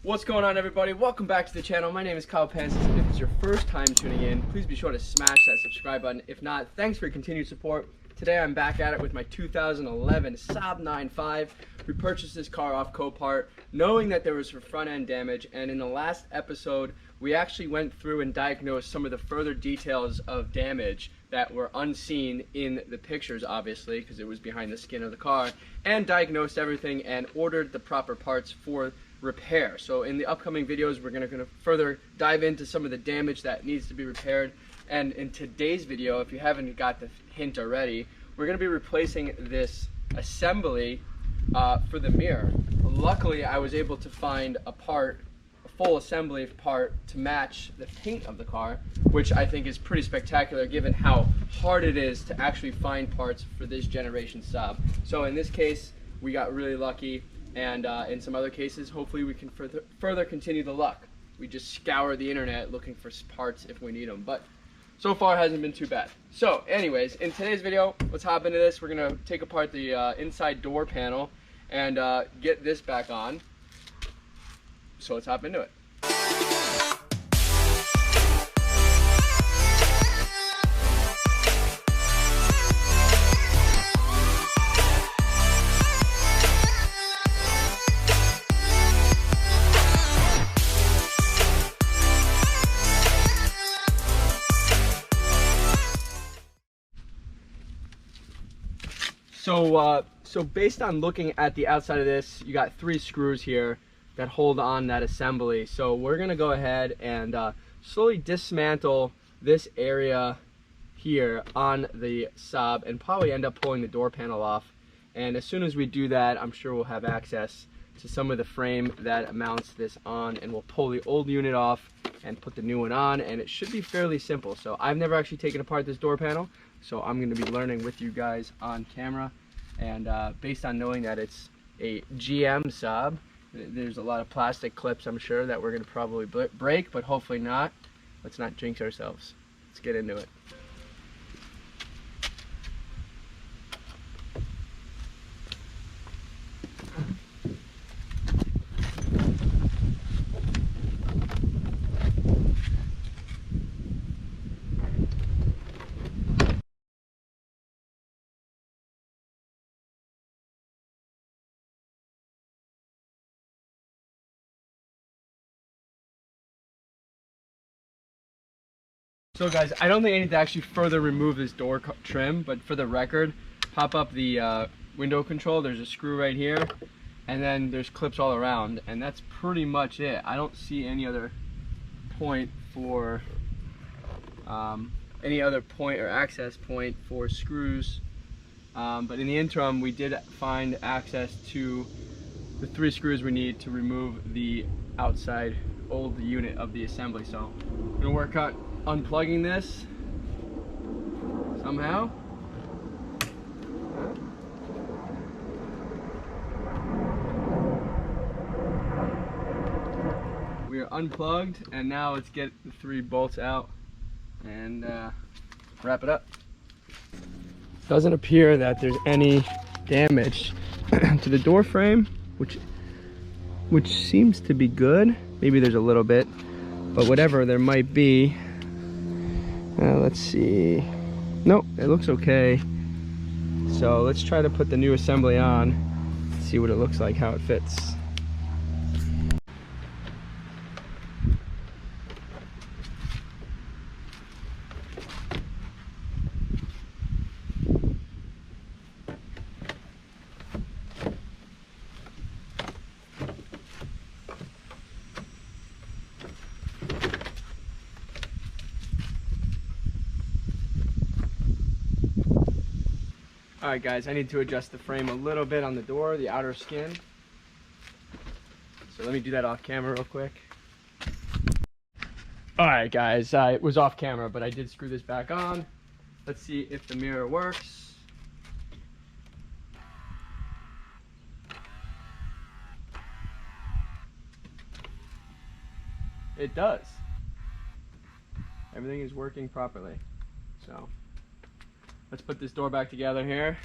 What's going on, everybody? Welcome back to the channel. My name is Pancis. If it's your first time tuning in, please be sure to smash that subscribe button. If not, thanks for your continued support. Today I'm back at it with my 2011 Saab 9.5. We purchased this car off Copart knowing that there was some front end damage, and in the last episode we actually went through and diagnosed some of the further details of damage that were unseen in the pictures, obviously, because it was behind the skin of the car, and diagnosed everything and ordered the proper parts for repair. So in the upcoming videos we're going to further dive into some of the damage that needs to be repaired, and in today's video, if you haven't got the hint already, we're going to be replacing this assembly for the mirror. Luckily I was able to find a full assembly part to match the paint of the car, which I think is pretty spectacular given how hard it is to actually find parts for this generation Saab. So in this case we got really lucky, and in some other cases hopefully we can further continue the luck. We just scour the internet looking for parts if we need them, but so far it hasn't been too bad. So anyways, in today's video, let's hop into this. We're gonna take apart the inside door panel and get this back on. So let's hop into it. So based on looking at the outside of this, you got 3 screws here that hold on that assembly. So we're gonna go ahead and slowly dismantle this area here on the Saab and probably end up pulling the door panel off. And as soon as we do that, I'm sure we'll have access to some of the frame that mounts this on, and we'll pull the old unit off and put the new one on, and it should be fairly simple. So I've never actually taken apart this door panel, so I'm going to be learning with you guys on camera. And based on knowing that it's a GM Saab, there's a lot of plastic clips, I'm sure, that we're going to probably break, but hopefully not. Let's not jinx ourselves. Let's get into it. So guys, I don't think I need to actually further remove this door trim, but for the record, pop up the window control. There's a screw right here, and then there's clips all around, and that's pretty much it. I don't see any other point for any other point or access point for screws, but in the interim we did find access to the 3 screws we need to remove the outside old unit of the assembly. So I'm gonna work on unplugging this somehow. We are unplugged, and now let's get the 3 bolts out and wrap it up. Doesn't appear that there's any damage to the door frame, which seems to be good. Maybe there's a little bit, but whatever there might be, let's see. Nope, it looks okay. So let's try to put the new assembly on, see what it looks like, how it fits. Alright guys, I need to adjust the frame a little bit on the door, the outer skin. So let me do that off camera real quick. Alright guys, it was off camera, but I did screw this back on. Let's see if the mirror works. It does. Everything is working properly. So let's put this door back together here.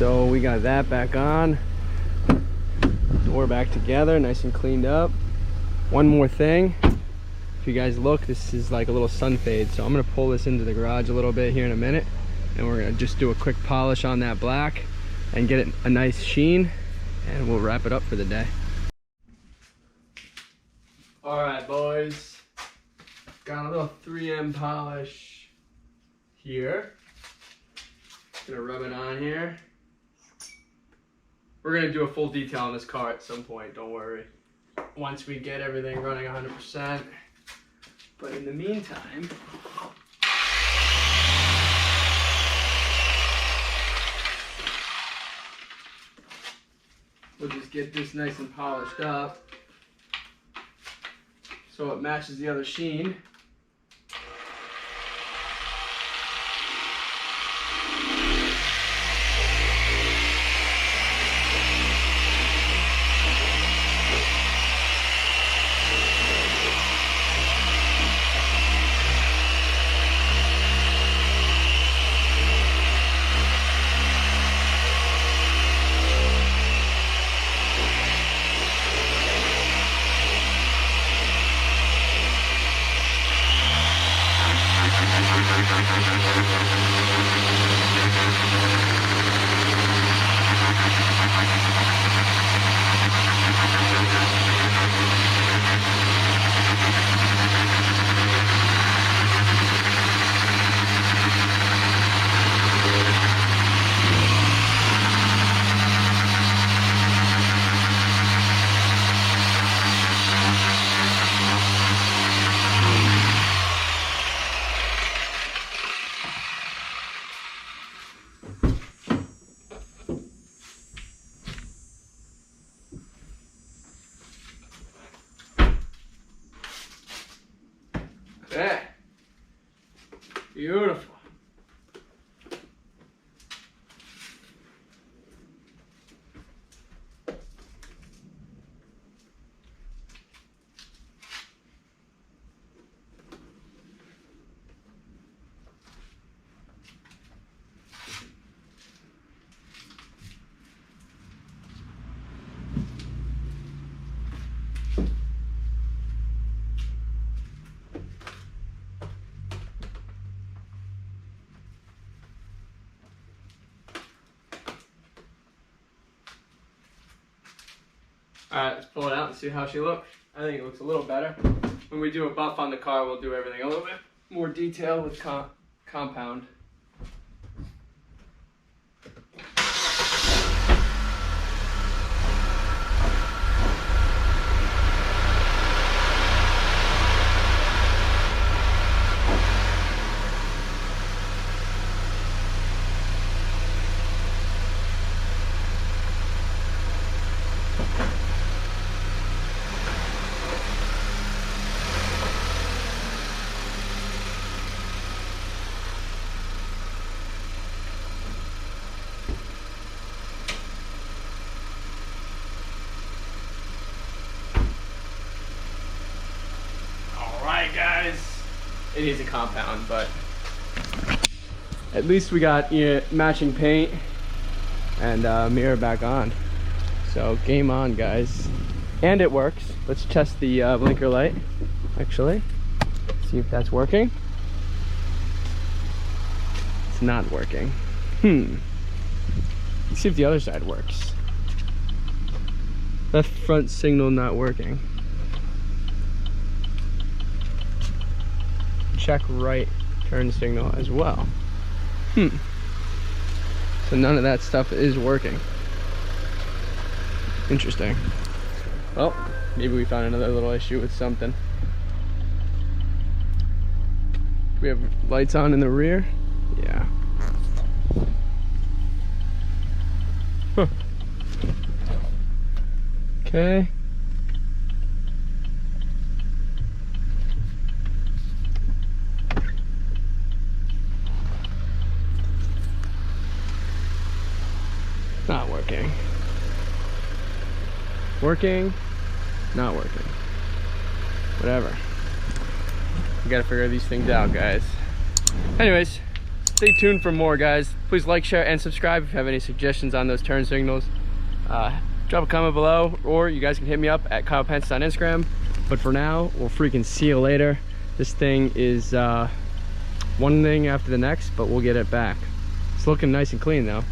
So we got that back on. Door back together, nice and cleaned up. One more thing. If you guys look, this is like a little sun fade. So I'm gonna pull this into the garage a little bit here in a minute. And we're gonna just do a quick polish on that black and get it a nice sheen. And we'll wrap it up for the day. All right, boys. Got a little 3M polish here. Gonna rub it on here. We're gonna do a full detail on this car at some point, don't worry. Once we get everything running 100%. But in the meantime, we'll just get this nice and polished up so it matches the other sheen. Okay. Beautiful. Alright, let's pull it out and see how she looks. I think it looks a little better. When we do a buff on the car, we'll do everything a little bit more detail with compound. Guys, it needs a compound, but at least we got matching paint and mirror back on. So game on, guys. And it works. Let's test the blinker light, actually. See if that's working. It's not working. Let's see if the other side works. Left front signal not working. Check right turn signal as well. So none of that stuff is working. Interesting. Well, maybe we found another little issue with something. We have lights on in the rear. Yeah. Huh. Okay. Not working. Working, not working. Whatever. We gotta figure these things out, guys. Anyways, stay tuned for more, guys. Please like, share, and subscribe if you have any suggestions on those turn signals. Drop a comment below, or you guys can hit me up at Kyle Pancis on Instagram. But for now, we'll freaking see you later. This thing is one thing after the next, but we'll get it back. It's looking nice and clean though.